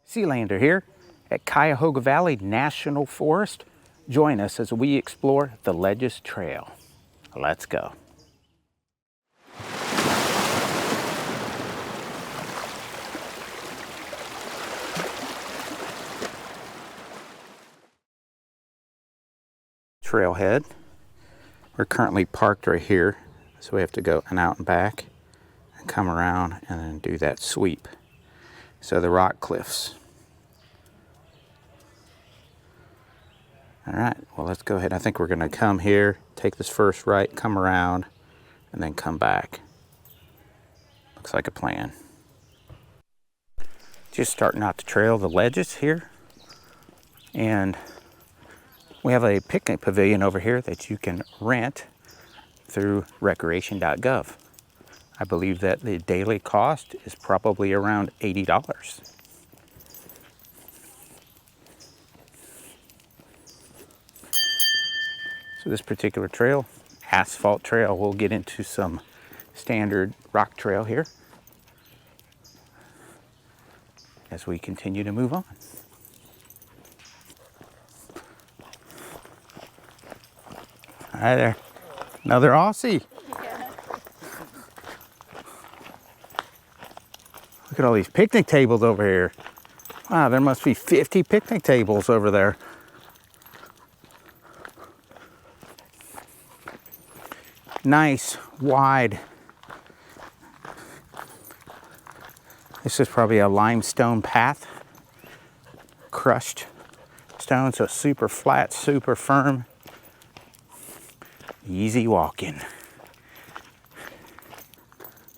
Sealander here at Cuyahoga Valley National Forest. Join us as we explore the LEDGES Trail. Let's go. Trailhead. We're currently parked right here, so we have to go out and back and come around and then do that sweep. So the rock cliffs. All right, well, let's go ahead. I think we're gonna come here, take this first right, come around, and then come back. Looks like a plan. Just starting out the trail, the ledges here. And we have a picnic pavilion over here that you can rent through recreation.gov. I believe that the daily cost is probably around $80. So this particular trail, asphalt trail, we'll get into some standard rock trail here as we continue to move on. Hi there, another Aussie. Yeah. Look at all these picnic tables over here. Wow, there must be 50 picnic tables over there. Nice, wide. This is probably a limestone path. Crushed stone, so super flat, super firm. Easy walking.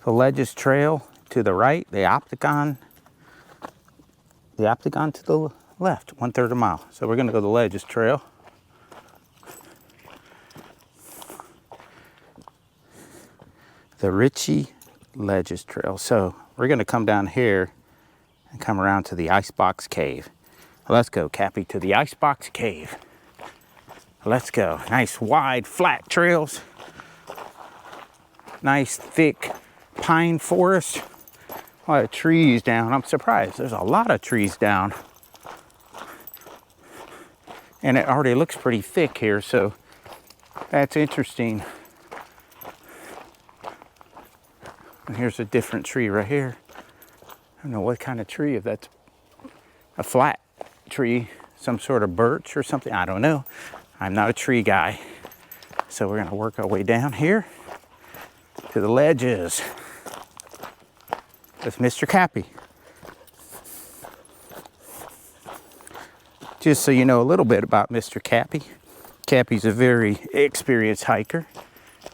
The LEDGES Trail to the right, the octagon to the left, 1/3 of a mile. So we're gonna go the LEDGES Trail. The Ritchie LEDGES Trail. So we're gonna come down here and come around to the Icebox Cave. Let's go, Cappie, to the Icebox Cave. Let's go. Nice wide flat trails. Nice thick pine forest. A lot of trees down. I'm surprised. There's a lot of trees down. And it already looks pretty thick here, so that's interesting. And here's a different tree right here. I don't know what kind of tree, if that's a flat tree, some sort of birch or something. I don't know. I'm not a tree guy. So we're gonna work our way down here to the ledges with Mr. Cappie. Just so you know a little bit about Mr. Cappie. Cappie's a very experienced hiker.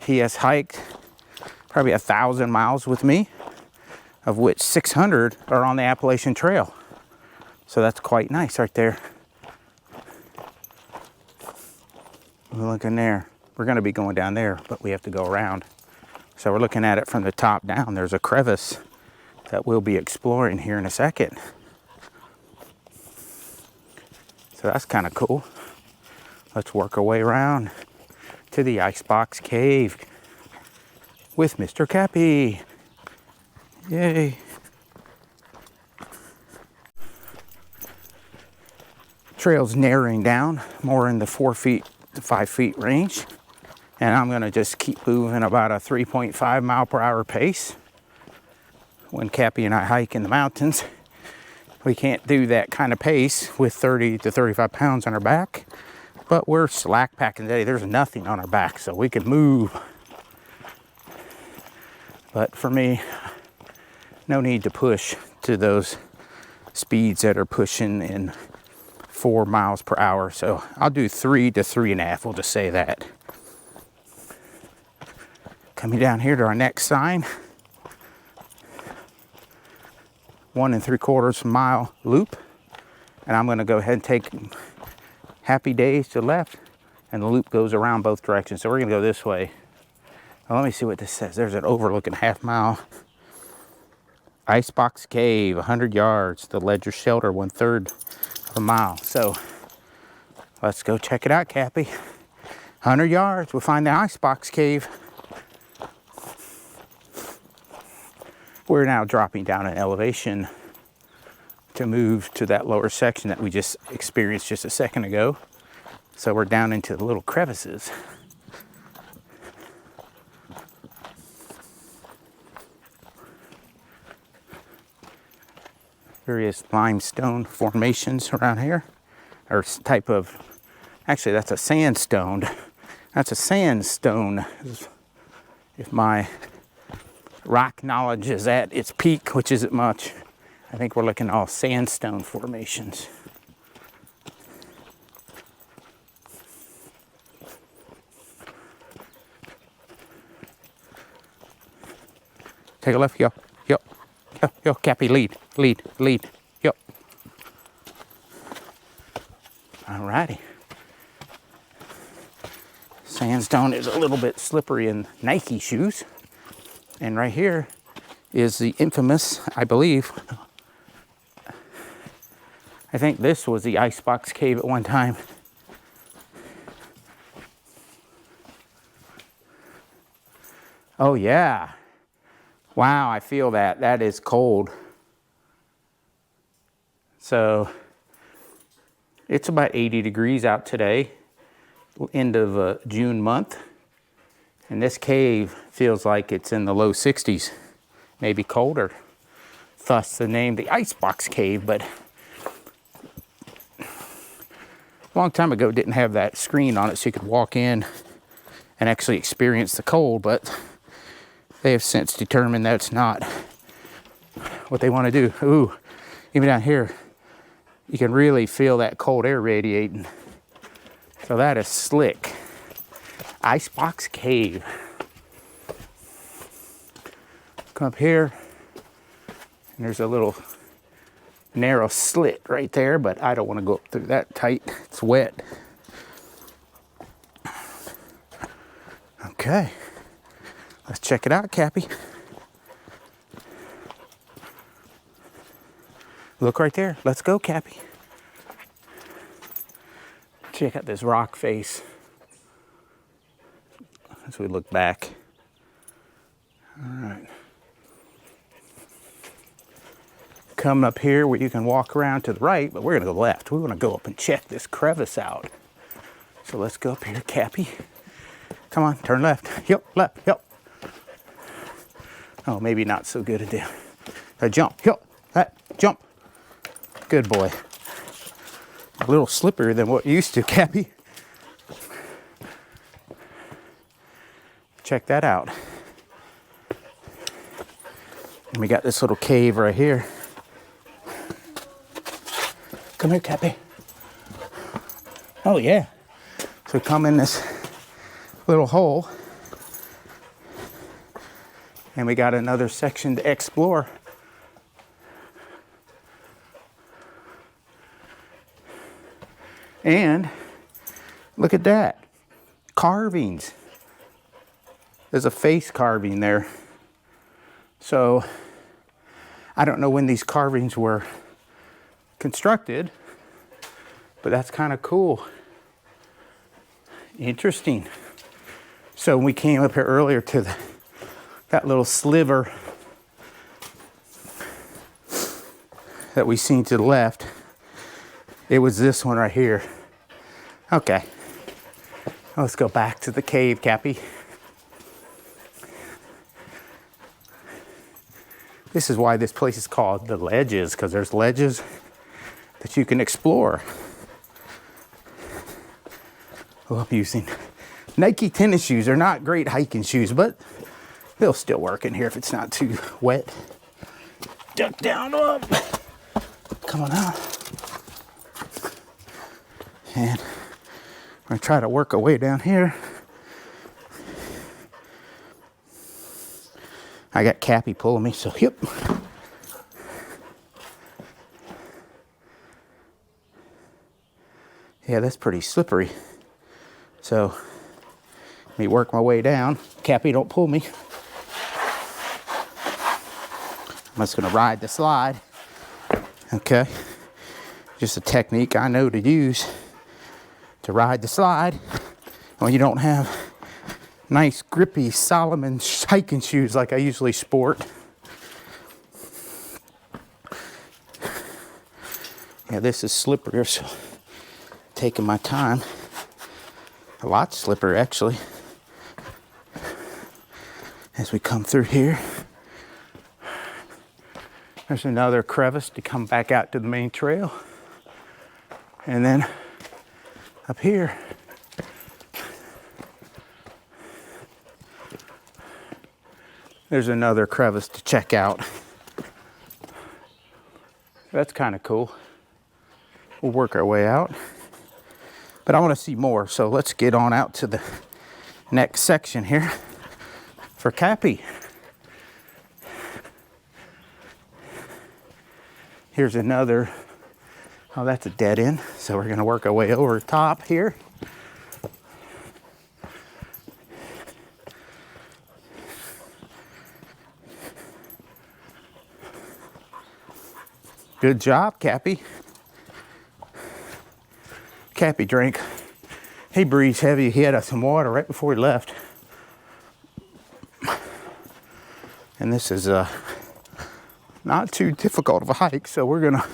He has hiked probably 1,000 miles with me, of which 600 are on the Appalachian Trail. So that's quite nice right there. We're looking there. We're gonna be going down there, but we have to go around. So we're looking at it from the top down. There's a crevice that we'll be exploring here in a second. So that's kind of cool. Let's work our way around to the Icebox Cave with Mr. Cappie. Yay. Trail's narrowing down more in the 4 feet to 5 feet range. And I'm gonna just keep moving about a 3.5 mile per hour pace. When Cappie and I hike in the mountains, we can't do that kind of pace with 30 to 35 pounds on our back, but we're slack packing today. There's nothing on our back, so we can move. But for me, no need to push to those speeds that are pushing in 4 miles per hour. So I'll do 3 to 3.5, we'll just say that. Coming down here to our next sign. 1 3/4 mile loop. And I'm gonna go ahead and take Happy Days to the left, and the loop goes around both directions. So we're gonna go this way. Well, let me see what this says. There's an overlooking 1/2 mile. Icebox Cave, 100 yards. The LEDGES Shelter, 1/3 of a mile. So let's go check it out, Cappie. 100 yards, we'll find the Icebox Cave. We're now dropping down in elevation to move to that lower section that we just experienced just a second ago. So we're down into the little crevices. Various limestone formations around here, or type of, actually that's a sandstone. That's a sandstone, if my rock knowledge is at its peak, which isn't much. I think we're looking at all sandstone formations. Take a left, yo, yo, yo, yo, Cappie, lead, yo. Alrighty. Sandstone is a little bit slippery in Nike shoes. And right here is the infamous, I believe, I think this was the icebox cave at one time. Oh yeah. Wow, I feel that. That is cold. So it's about 80 degrees out today, end of June month. And this cave feels like it's in the low 60s, maybe colder. Thus the name, the Icebox Cave, but a long time ago it didn't have that screen on it so you could walk in and actually experience the cold, but they have since determined that's not what they want to do. Ooh, even down here, you can really feel that cold air radiating. So that is slick. Icebox Cave. Come up here, and there's a little narrow slit right there, but I don't want to go up through that tight. It's wet. Okay, let's check it out, Cappie. Look right there. Let's go, Cappie. Check out this rock face as we look back. All right. Coming up here where you can walk around to the right, but we're gonna go left. We wanna go up and check this crevice out. So let's go up here, Cappie. Come on, turn left. Yep, left, yep. Oh, maybe not so good a deal. Jump, yep, that, jump. Good boy. A little slipperier than what you used to, Cappie. Check that out. And we got this little cave right here. Come here, Cappie. Oh yeah. So come in this little hole. And we got another section to explore. And look at that. Carvings. There's a face carving there. So I don't know when these carvings were constructed, but that's kind of cool. Interesting. So when we came up here earlier to that little sliver that we seen to the left, it was this one right here. Okay, let's go back to the cave, Cappie. This is why this place is called the Ledges, because there's ledges that you can explore. Oh, I'm using Nike tennis shoes. They're not great hiking shoes, but they'll still work in here if it's not too wet. Duck down, up. Come on out. And we're gonna try to work our way down here. I got Cappie pulling me, so yep. Yeah, that's pretty slippery. So let me work my way down. Cappie, don't pull me. I'm just gonna ride the slide. Okay. Just a technique I know to use to ride the slide when you don't have nice grippy Solomon hiking shoes like I usually sport. Yeah, this is slipperier, so taking my time. A lot slippery, actually. As we come through here, there's another crevice to come back out to the main trail. And then up here, there's another crevice to check out. That's kind of cool. We'll work our way out. But I want to see more, so let's get on out to the next section here for Cappie. Here's another, oh, that's a dead end. So we're gonna work our way over top here. Good job, Cappie. Cappie drank. He breathes heavy. He had some water right before he left. And this is not too difficult of a hike, so we're gonna,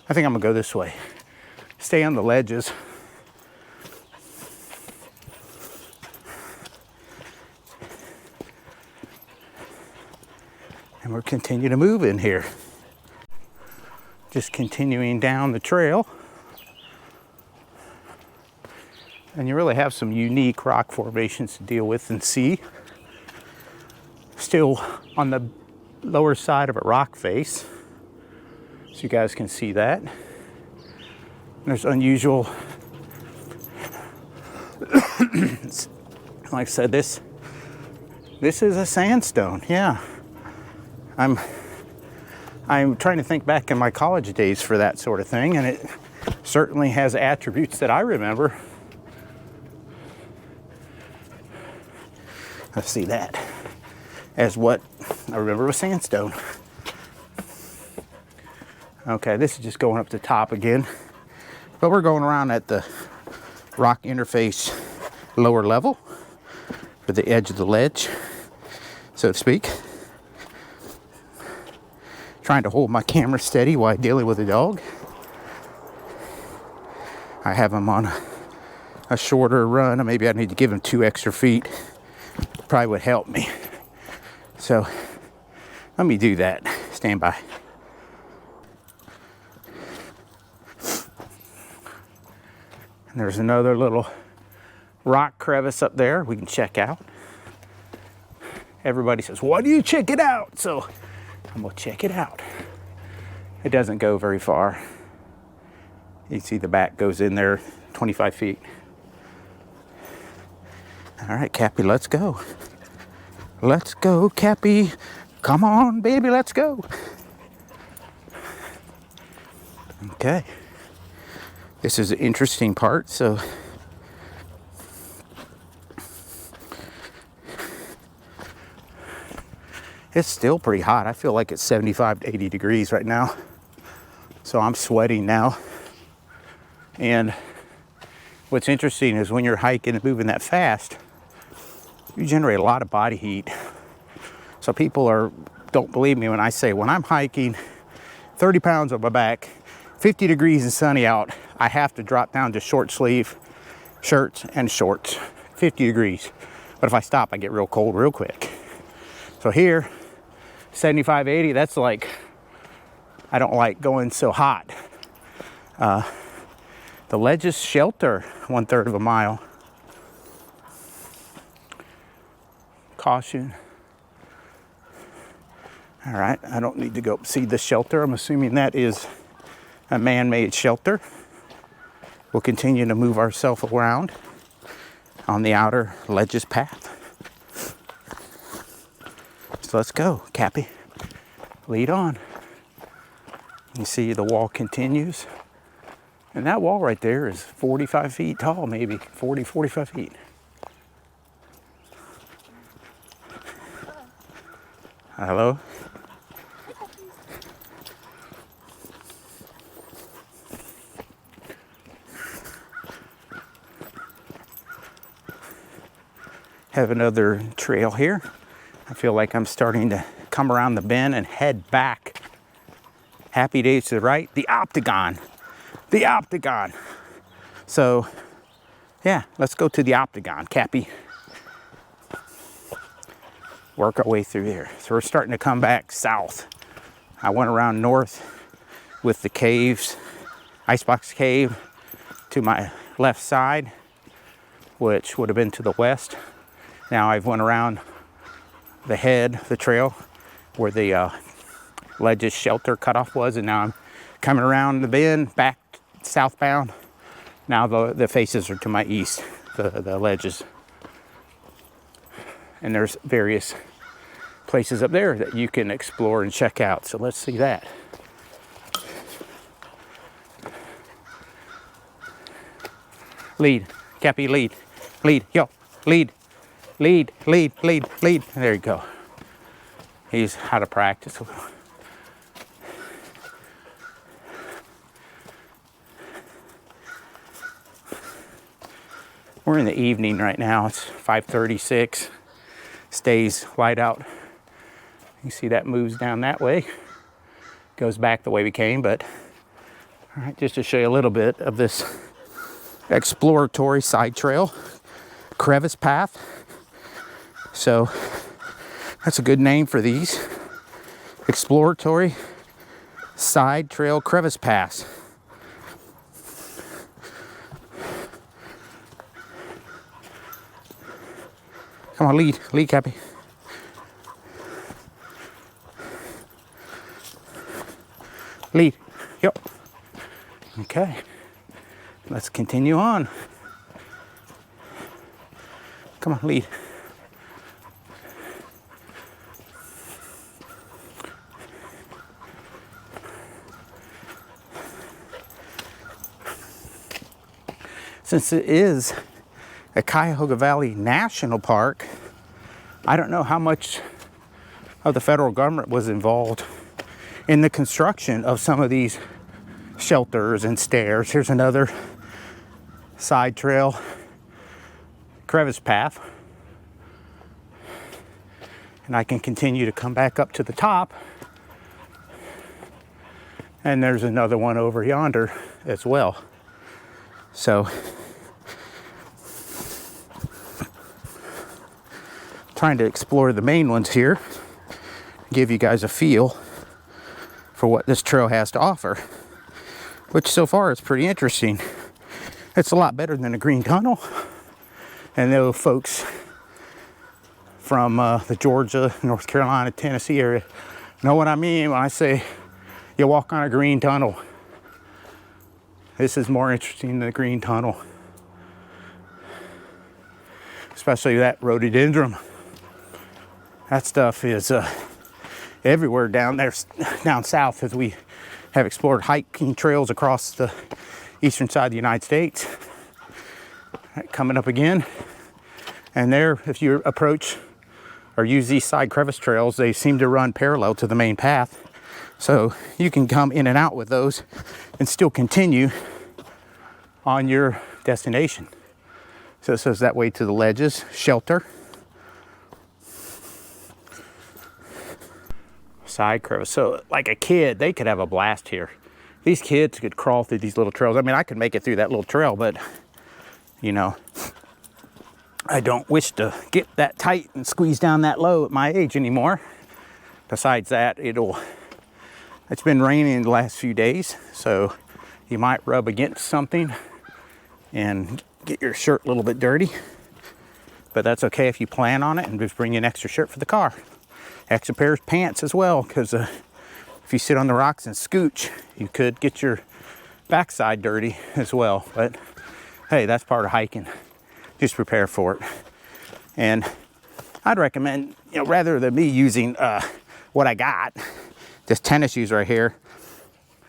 I think I'm gonna go this way. Stay on the ledges. And we'll continue to move in here. Just continuing down the trail. And you really have some unique rock formations to deal with and see. Still on the lower side of a rock face, so you guys can see that. There's unusual, like I said, this is a sandstone. Yeah, I'm trying to think back in my college days for that sort of thing, and it certainly has attributes that I remember. Let's see that as what I remember was sandstone. Okay, this is just going up the top again, but we're going around at the rock interface lower level for the edge of the ledge, so to speak. Trying to hold my camera steady while dealing with a dog. I have him on a shorter run, or maybe I need to give him 2 extra feet. Probably would help me. So let me do that. Stand by. And there's another little rock crevice up there we can check out. Everybody says, why do you check it out? So I'm gonna check it out. It doesn't go very far. You see the back goes in there 25 feet. All right, Cappie, let's go. Let's go, Cappie. Come on, baby, let's go. Okay. This is an interesting part, so it's still pretty hot. I feel like it's 75 to 80 degrees right now. So I'm sweating now. And what's interesting is when you're hiking and moving that fast, you generate a lot of body heat. So people don't believe me when I say, when I'm hiking 30 pounds on my back, 50 degrees and sunny out, I have to drop down to short sleeve shirts and shorts, 50 degrees. But if I stop, I get real cold real quick. So here, 75, 80, that's like, I don't like going so hot. The ledges shelter 1/3 of a mile. Caution. All right, I don't need to go see the shelter. I'm assuming that is a man-made shelter. We'll continue to move ourselves around on the outer ledges path. So let's go, Cappie. Lead on. You see the wall continues. And that wall right there is 45 feet tall, maybe 40, 45 feet. Hello? Have another trail here. I feel like I'm starting to come around the bend and head back Happy Days to the right, the Octagon. The Octagon. So, yeah, let's go to the Octagon, Cappie. Work our way through here. So we're starting to come back south. I went around north with the caves, Icebox Cave to my left side, which would have been to the west. Now I've went around the head, the trail, where the LEDGES shelter cutoff was, and now I'm coming around the bend, back southbound. Now the faces are to my east, the LEDGES. And there's various places up there that you can explore and check out. So let's see that. Lead, Cappie, lead, yo, lead. Lead. There you go. He's out of practice. We're in the evening right now. It's 5:36. Stays light out. You see that moves down that way. Goes back the way we came, but all right, just to show you a little bit of this exploratory side trail, crevice path. So that's a good name for these. Exploratory side trail crevice paths. Come on, lead, Cappie. Lead, yep. Okay, let's continue on. Come on, lead. Since it is a Cuyahoga Valley National Park, I don't know how much of the federal government was involved in the construction of some of these shelters and stairs. Here's another side trail crevice path. And I can continue to come back up to the top. And there's another one over yonder as well. So, trying to explore the main ones here, give you guys a feel for what this trail has to offer, which so far is pretty interesting. It's a lot better than the Green Tunnel. And those folks from the Georgia, North Carolina, Tennessee area know what I mean when I say you walk on a green tunnel. This is more interesting than the Green Tunnel, especially that rhododendron. That stuff is everywhere down there, down south, as we have explored hiking trails across the eastern side of the United States. Right, coming up again, and there, if you approach or use these side crevice trails, they seem to run parallel to the main path. So you can come in and out with those and still continue on your destination. So it says that way to the LEDGES shelter. Side crevice. So like a kid, they could have a blast here. These kids could crawl through these little trails. I mean, I could make it through that little trail, but you know, I don't wish to get that tight and squeeze down that low at my age anymore. Besides that, it's been raining the last few days, so you might rub against something and get your shirt a little bit dirty. But that's okay if you plan on it and just bring an extra shirt for the car. Extra pair of pants as well, because if you sit on the rocks and scooch, you could get your backside dirty as well. But hey, that's part of hiking. Just prepare for it. And I'd recommend, rather than me using what I got, this tennis shoes right here,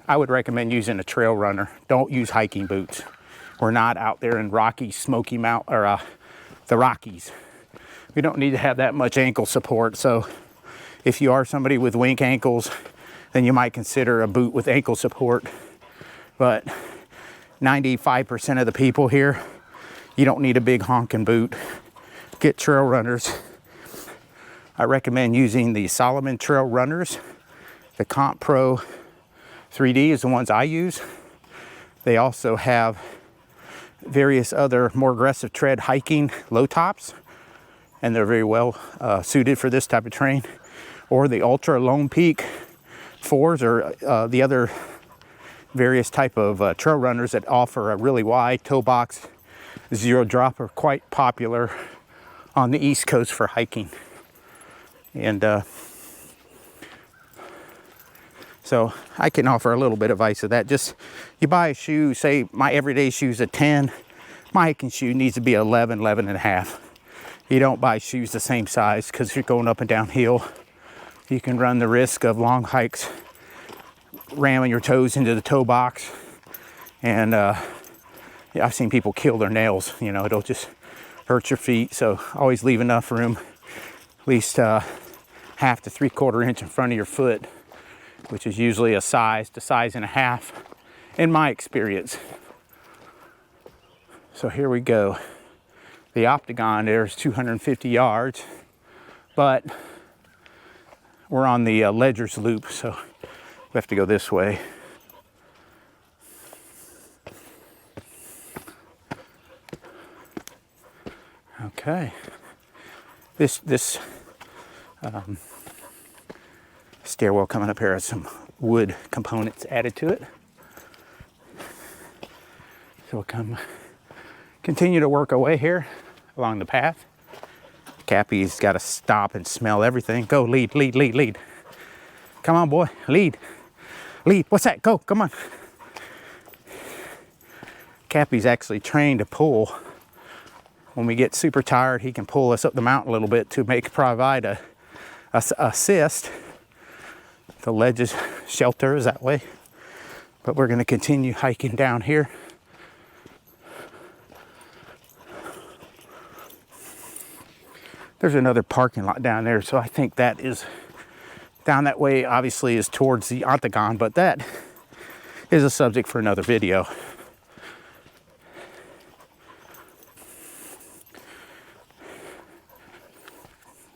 I would recommend using a trail runner. Don't use hiking boots. We're not out there in Rocky, Smoky Mountain, or the Rockies. We don't need to have that much ankle support. So if you are somebody with weak ankles, then you might consider a boot with ankle support. But 95% of the people here, you don't need a big honking boot. Get trail runners. I recommend using the Solomon trail runners, the Comp Pro 3D is the ones I use. They also have various other more aggressive tread hiking low tops, and they're very well suited for this type of terrain. Or the Ultra Lone Peak 4s, or the other various type of trail runners that offer a really wide toe box, zero drop, are quite popular on the East Coast for hiking. And so I can offer a little bit of advice of that. Just, you buy a shoe, say my everyday shoe's a 10, my hiking shoe needs to be 11, 11 and a half. You don't buy shoes the same size, because if you're going up and down hill, you can run the risk of long hikes ramming your toes into the toe box. And yeah, I've seen people kill their nails, you know, it'll just hurt your feet. So always leave enough room, at least half to 3/4 inch in front of your foot, which is usually a size to size and a half in my experience. So here we go. The octagon there is 250 yards, but we're on the LEDGES loop, so we have to go this way. Okay. This stairwell coming up here has some wood components added to it. So we'll continue to work our way here along the path. Cappie's got to stop and smell everything. Go, lead, lead, lead, lead. Come on, boy, lead. Lead, what's that? Go, come on. Cappie's actually trained to pull. When we get super tired, he can pull us up the mountain a little bit to provide a assist. The LEDGES shelter is that way. But we're gonna continue hiking down here. There's another parking lot down there, so I think that is down that way, obviously is towards the octagon, but that is a subject for another video.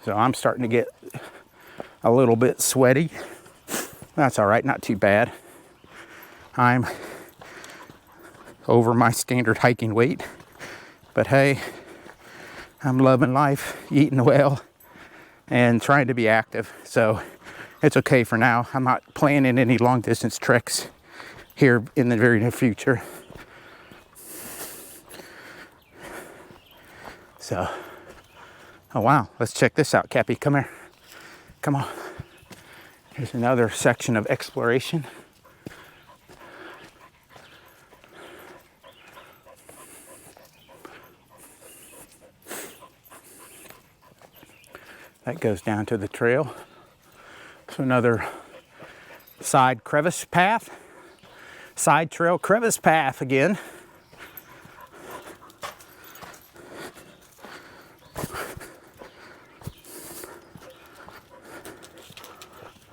So I'm starting to get a little bit sweaty. That's all right, not too bad. I'm over my standard hiking weight, but hey, I'm loving life, eating well, and trying to be active. So it's okay for now. I'm not planning any long distance treks here in the very near future. So, oh wow, let's check this out, Cappie, come here. Come on. Here's another section of exploration. That goes down to the trail. So another side crevice path, side trail crevice path again.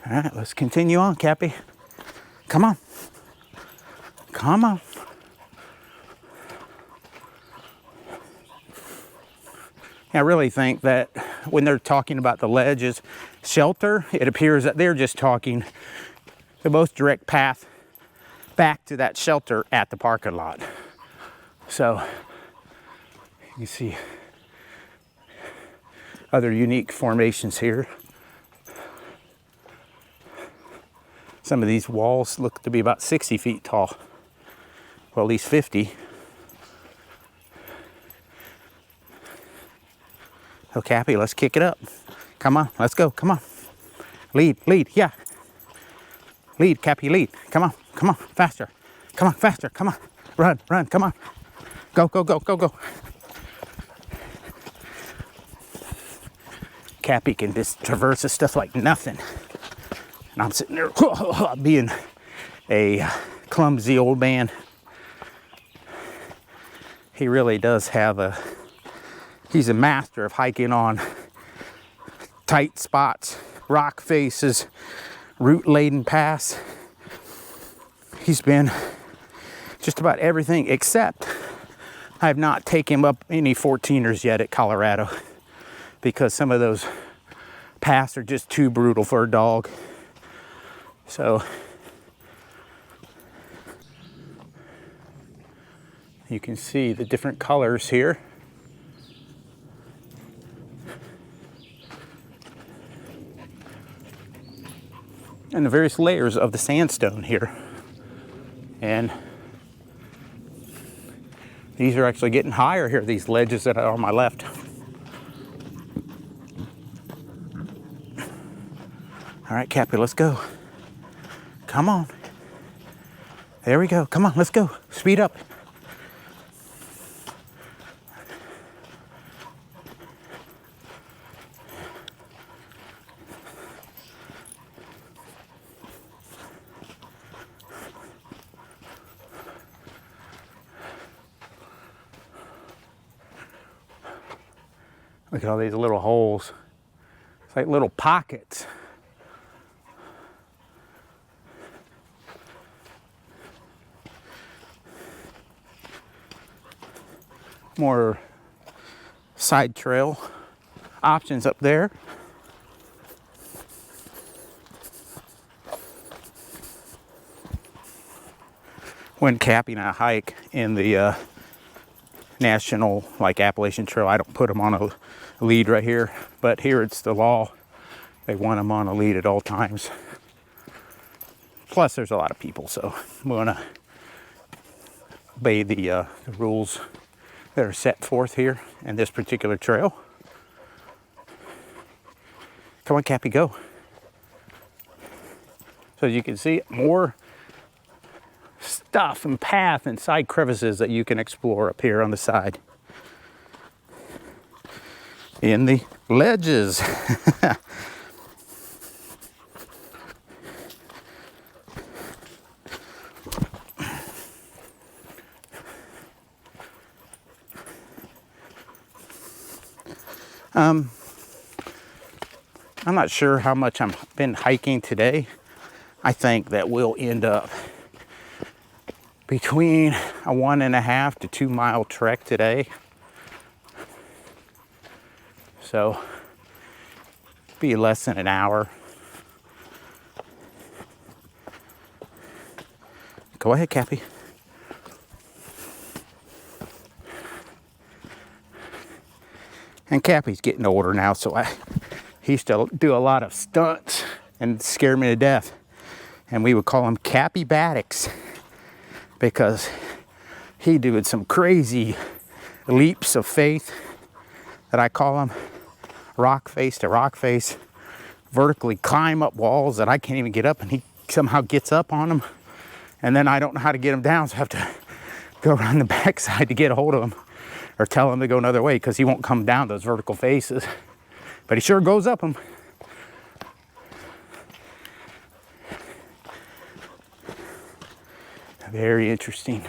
All right, let's continue on, Cappie. Come on. Come on. I really think that when they're talking about the LEDGES shelter, it appears that they're just talking the most direct path back to that shelter at the parking lot. So you see other unique formations here. Some of these walls look to be about 60 feet tall. Well, at least 50. Oh, Cappie, let's kick it up. Come on, let's go, come on. Lead, lead, yeah. Lead, Cappie, lead. Come on, faster. Come on, faster, come on. Run, run, come on. Go, go, go, go, go. Cappie can just traverse this stuff like nothing. And I'm sitting there being a clumsy old man. He really does have he's a master of hiking on tight spots, rock faces, root-laden paths. He's been just about everything except I have not taken him up any 14ers yet at Colorado because some of those paths are just too brutal for a dog. So You can see the different colors here. And the various layers of the sandstone here. And these are actually getting higher here, these ledges that are on my left. All right, Cappie, let's go. Come on. There we go. Come on, let's go. Speed up. Look at all these little holes. It's like little pockets. More side trail options up there. When Cappie and I hike in the national, like Appalachian Trail, I don't put them on a lead right here, but here it's the law. They want them on a lead at all times. Plus, there's a lot of people, so we want to obey the rules that are set forth here in this particular trail. Come on, Cappie, go. So as you can see, more stuff and path and side crevices that you can explore up here on the side. In the ledges. I'm not sure how much I've been hiking today. I think that we'll end up between a 1.5 to 2 mile trek today. So, be less than an hour. Go ahead, Cappie. And Cappie's getting older now, so he used to do a lot of stunts and scare me to death. And we would call him Cappie Baddicks because he did some crazy leaps of faith that I call them, rock face to rock face, vertically climb up walls that I can't even get up, and he somehow gets up on them. And then I don't know how to get him down, so I have to go around the backside to get a hold of him or tell him to go another way because he won't come down those vertical faces. But he sure goes up them. Very interesting.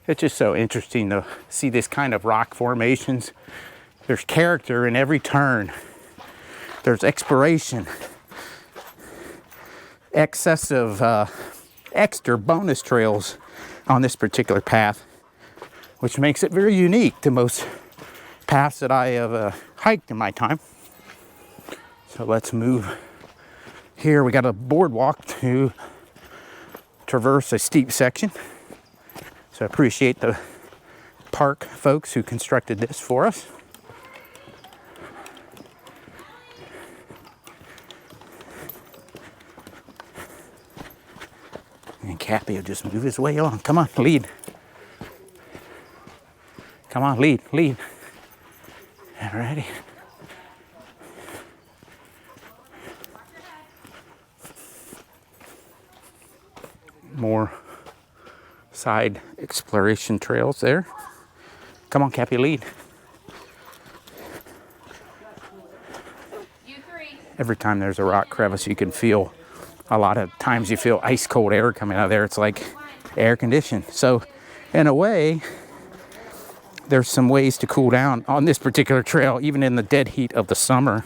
It's just so interesting to see this kind of rock formations. There's character in every turn. There's exploration. Excessive extra bonus trails on this particular path, which makes it very unique to most paths that I have hiked in my time. So let's move here. We got a boardwalk to traverse a steep section. So I appreciate the park folks who constructed this for us. And Cappie will just move his way along. Come on, lead. Come on, lead, lead. Alrighty. More side exploration trails there. Come on, Cappie, lead. Every time there's a rock crevice, you can feel, a lot of times you feel ice cold air coming out of there. It's like air conditioned. So in a way, there's some ways to cool down on this particular trail, even in the dead heat of the summer,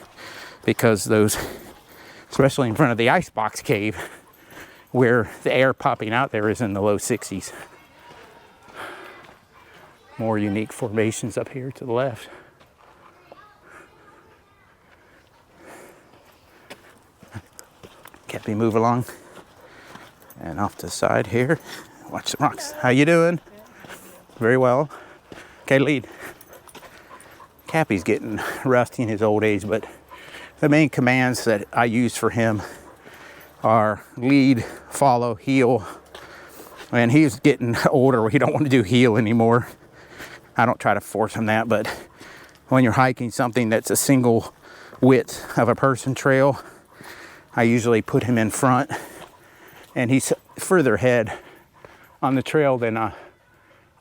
because those, especially in front of the icebox cave, where the air popping out there is in the low 60s. More unique formations up here to the left. Cappie, move along. And off to the side here, Watch the rocks. How you doing? Very well. Okay, lead. Cappie's getting rusty in his old age, but the main commands that I use for him are lead, follow, heel. And he's getting older. He don't want to do heel anymore. I don't try to force him that, but when you're hiking something that's a single width of a person trail, I usually put him in front, and he's further ahead on the trail than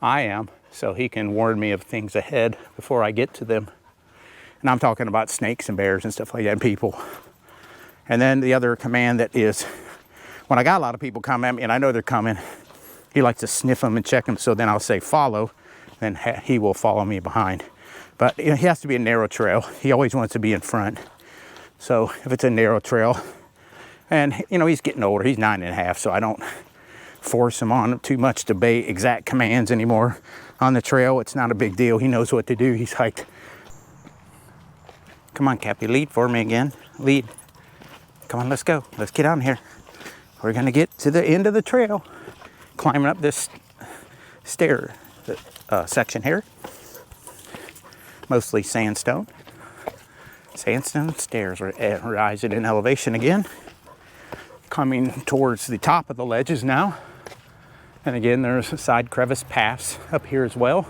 I am, so he can warn me of things ahead before I get to them. And I'm talking about snakes and bears and stuff like that, and people. And then the other command that is, when I got a lot of people come at me and I know they're coming, he likes to sniff them and check them, so then I'll say follow, then he will follow me behind. But he has to be a narrow trail. He always wants to be in front. So if it's a narrow trail, and he's getting older, he's 9.5, so I don't force him on too much to obey exact commands anymore. On the trail, it's not a big deal. He knows what to do. He's hiked. Come on, Cappie, lead for me again. Lead. Come on, let's go. Let's get on here. We're gonna get to the end of the trail. Climbing up this stair section here. Mostly sandstone. Sandstone stairs are rising in elevation again. Coming towards the top of the ledges now. And again, there's side crevice paths up here as well.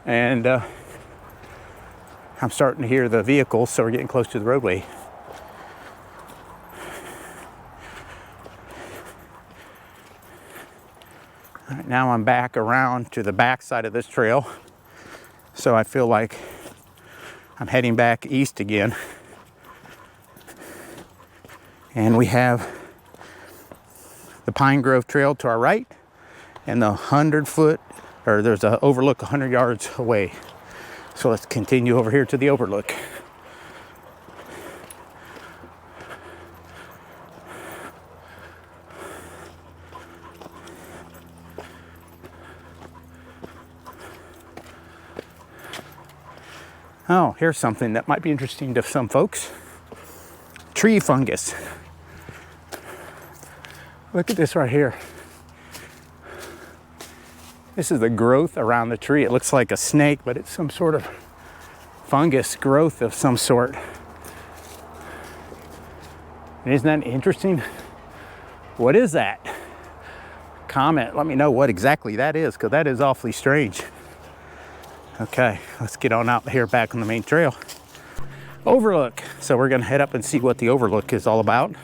And I'm starting to hear the vehicles, so we're getting close to the roadway. All right, now I'm back around to the back side of this trail. So I feel like I'm heading back east again. And we have the Pine Grove Trail to our right, and the 100-foot, or there's an overlook 100 yards away. So let's continue over here to the overlook. Oh, here's something that might be interesting to some folks. Tree fungus. Look at this right here. This is the growth around the tree. It looks like a snake, but it's some sort of fungus growth of some sort. And isn't that interesting? What is that? Comment, let me know what exactly that is, because that is awfully strange. Okay, let's get on out here back on the main trail. Overlook. So we're gonna head up and see what the overlook is all about.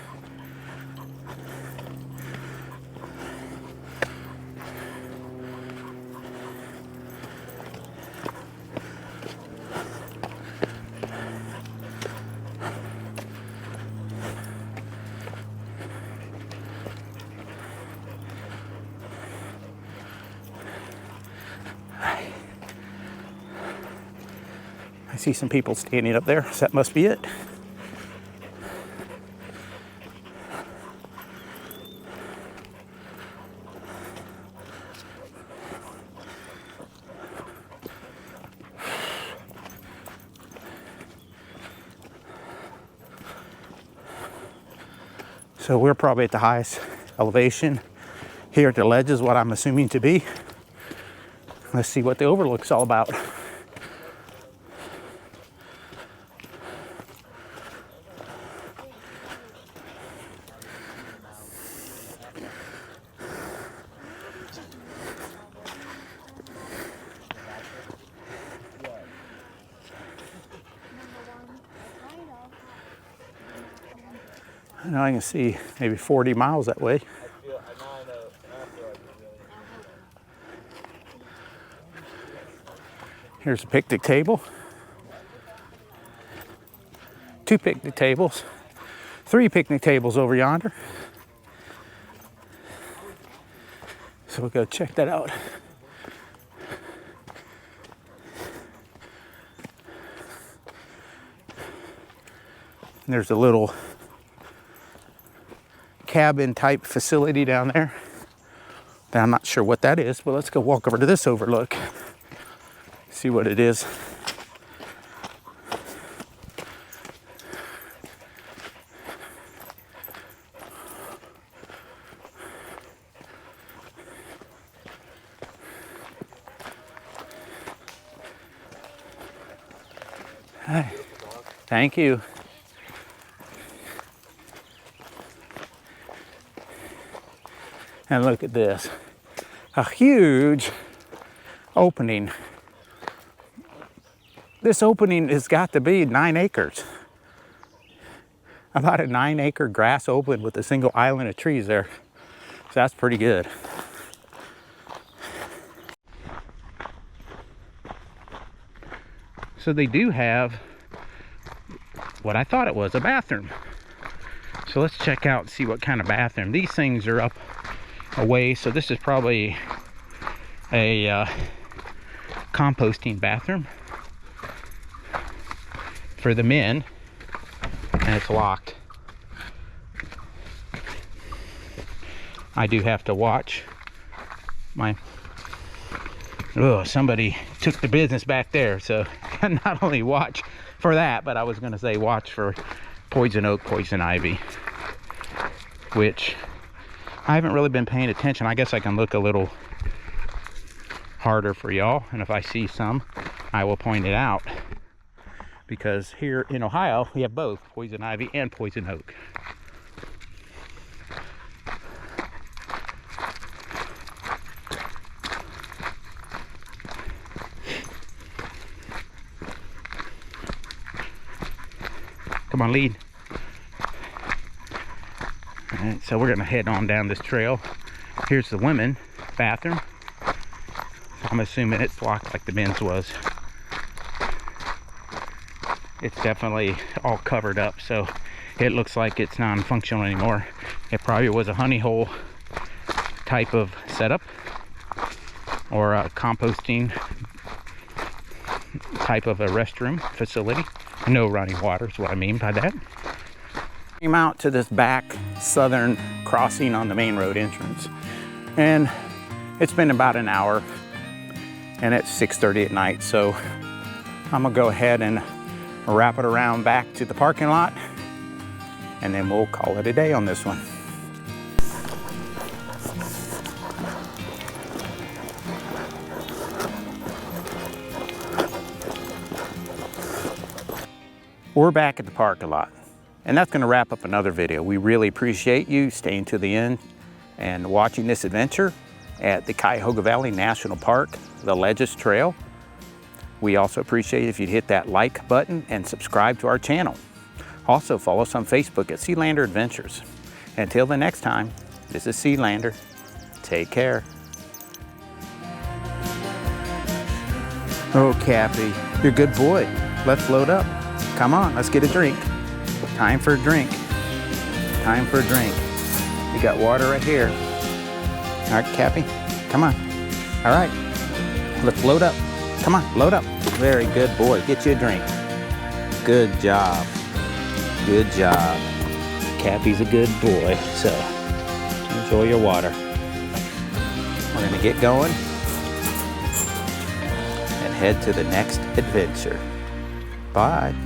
I see some people standing up there, so that must be it. So we're probably at the highest elevation here at the ledges, what I'm assuming to be. Let's see what the overlook's all about. Now I can see maybe 40 miles that way. Here's a picnic table. 2 picnic tables. 3 picnic tables over yonder. So we'll go check that out. And there's a little cabin type facility down there. I'm not sure what that is, but let's go walk over to this overlook. See what it is. Hi. Thank you. And look at this. A huge opening. This opening has got to be 9 acres. About a 9-acre grass open with a single island of trees there. So that's pretty good. So they do have what I thought it was, a bathroom. So let's check out and see what kind of bathroom. These things are up away, so this is probably a composting bathroom for the men, and it's locked. I do have to watch my, oh, somebody took the business back there, so not only watch for that, but I was going to say watch for poison oak, poison ivy, which I haven't really been paying attention. I guess I can look a little harder for y'all, and if I see some, I will point it out, because here in Ohio we have both poison ivy and poison oak. Come on, lead. All right, so we're gonna head on down this trail. Here's the women bathroom. I'm assuming it's locked like the men's was. It's definitely all covered up, so it looks like it's non-functional anymore. It probably was a honey hole type of setup, or a composting type of a restroom facility. No running water is what I mean by that. Came out to this back southern crossing on the main road entrance, and it's been about an hour, and it's 6:30 at night, so I'm gonna go ahead and wrap it around back to the parking lot, and then we'll call it a day on this one. We're back at the parking lot, and that's going to wrap up another video. We really appreciate you staying to the end and watching this adventure at the Cuyahoga Valley National Park, the LEDGES Trail. We also appreciate it if you'd hit that like button and subscribe to our channel. Also follow us on Facebook at Sealander Adventures. Until the next time, this is Sealander. Take care. Oh, Cappie, you're a good boy. Let's load up. Come on, let's get a drink. Time for a drink. Time for a drink. We got water right here. All right, Cappie, come on. All right, let's load up. Come on, load up. Very good boy. Get you a drink. Good job. Good job. Cappie's a good boy, so enjoy your water. We're gonna get going and head to the next adventure. Bye.